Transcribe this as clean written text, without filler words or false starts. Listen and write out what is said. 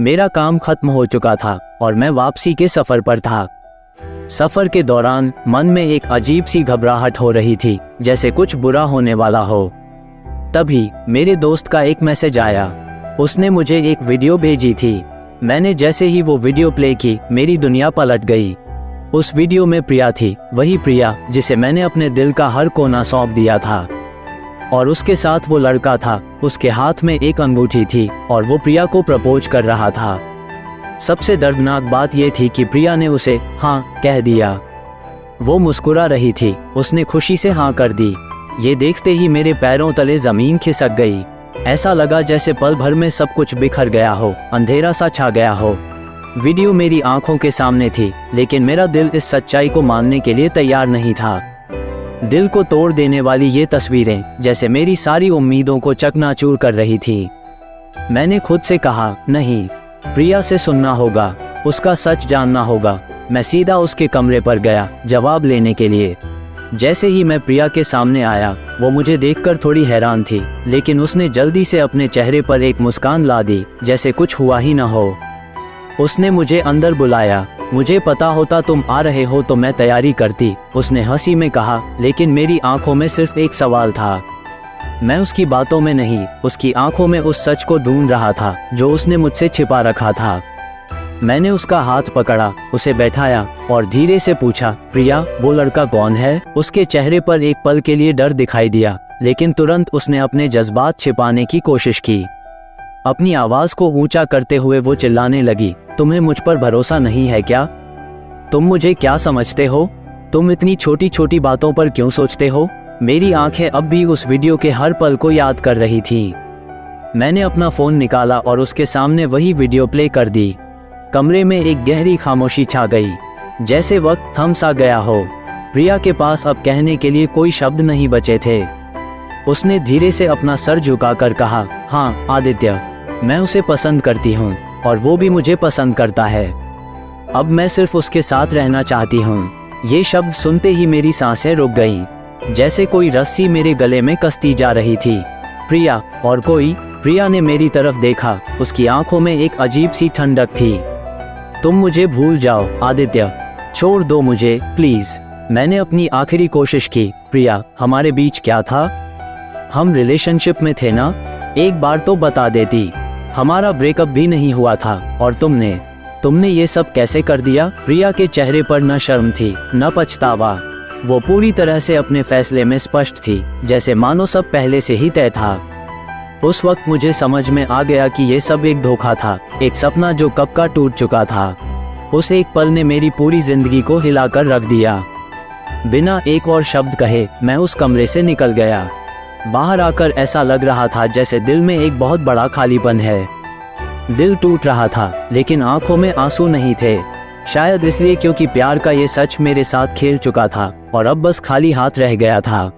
मेरा काम खत्म हो चुका था और मैं वापसी के सफ़र पर था। सफ़र के दौरान मन में एक अजीब सी घबराहट हो रही थी, जैसे कुछ बुरा होने वाला हो। तभी मेरे दोस्त का एक मैसेज आया। उसने मुझे एक वीडियो भेजी थी। मैंने जैसे ही वो वीडियो प्ले की, मेरी दुनिया पलट गई। उस वीडियो में प्रिया थी, वही प्रिया जिसे मैंने अपने दिल का हर कोना सौंप दिया था। और उसके साथ वो लड़का था, उसके हाथ में एक अंगूठी थी और वो प्रिया को प्रपोज कर रहा था। सबसे दर्दनाक बात ये थी कि प्रिया ने उसे हाँ कह दिया। वो मुस्कुरा रही थी, उसने खुशी से हाँ कर दी। ये देखते ही मेरे पैरों तले ज़मीन खिसक गई। ऐसा लगा जैसे पल भर में सब कुछ बिखर गया हो, अंधेरा सा छा गया हो। वीडियो मेरी आंखों के सामने थी, लेकिन मेरा दिल इस सच्चाई को मानने के लिए तैयार नहीं था। दिल को तोड़ देने वाली ये तस्वीरें जैसे मेरी सारी उम्मीदों को चकनाचूर कर रही थी। मैंने खुद से कहा, नहीं, प्रिया से सुनना होगा, उसका सच जानना होगा। मैं सीधा उसके कमरे पर गया जवाब लेने के लिए। जैसे ही मैं प्रिया के सामने आया, वो मुझे देखकर थोड़ी हैरान थी, लेकिन उसने जल्दी से अपने चेहरे पर एक मुस्कान ला दी, जैसे कुछ हुआ ही न हो। उसने मुझे अंदर बुलाया। मुझे पता होता तुम आ रहे हो तो मैं तैयारी करती, उसने हंसी में कहा, लेकिन मेरी आंखों में सिर्फ एक सवाल था। मैं उसकी बातों में नहीं, उसकी आंखों में उस सच को ढूंढ रहा था जो उसने मुझसे छिपा रखा था। मैंने उसका हाथ पकड़ा, उसे बैठाया और धीरे से पूछा, प्रिया, वो लड़का कौन है? उसके चेहरे पर एक पल के लिए डर दिखाई दिया, लेकिन तुरंत उसने अपने जज्बात छिपाने की कोशिश की। अपनी आवाज़ को ऊंचा करते हुए वो चिल्लाने लगी, तुम्हें मुझ पर भरोसा नहीं है क्या? तुम मुझे क्या समझते हो? तुम इतनी छोटी छोटी बातों पर क्यों सोचते हो? मेरी आंखें अब भी उस वीडियो के हर पल को याद कर रही थीं। मैंने अपना फ़ोन निकाला और उसके सामने वही वीडियो प्ले कर दी। कमरे में एक गहरी खामोशी छा गई, जैसे वक्त थम सा गया हो। प्रिया के पास अब कहने के लिए कोई शब्द नहीं बचे थे। उसने धीरे से अपना सर झुकाकर कहा, हाँ आदित्य, मैं उसे पसंद करती हूँ और वो भी मुझे पसंद करता है। अब मैं सिर्फ उसके साथ रहना चाहती हूँ। ये शब्द सुनते ही मेरी सांसें रुक गईं, जैसे कोई रस्सी मेरे गले में कसती जा रही थी। प्रिया और कोई? प्रिया ने मेरी तरफ देखा, उसकी आंखों में एक अजीब सी ठंडक थी। तुम मुझे भूल जाओ आदित्य, छोड़ दो मुझे प्लीज़। मैंने अपनी आखिरी कोशिश की। प्रिया, हमारे बीच क्या था? हम रिलेशनशिप में थे ना? एक बार तो बता देती। हमारा ब्रेकअप भी नहीं हुआ था और तुमने ये सब कैसे कर दिया? प्रिया के चेहरे पर न शर्म थी न पछतावा। वो पूरी तरह से अपने फैसले में स्पष्ट थी, जैसे मानो सब पहले से ही तय था। उस वक्त मुझे समझ में आ गया कि ये सब एक धोखा था, एक सपना जो कब का टूट चुका था। उस एक पल ने मेरी पूरी जिंदगी को हिलाकर रख दिया। बिना एक और शब्द कहे मैं उस कमरे से निकल गया। बाहर आकर ऐसा लग रहा था जैसे दिल में एक बहुत बड़ा खालीपन है। दिल टूट रहा था, लेकिन आंखों में आंसू नहीं थे। शायद इसलिए क्योंकि प्यार का ये सच मेरे साथ खेल चुका था और अब बस खाली हाथ रह गया था।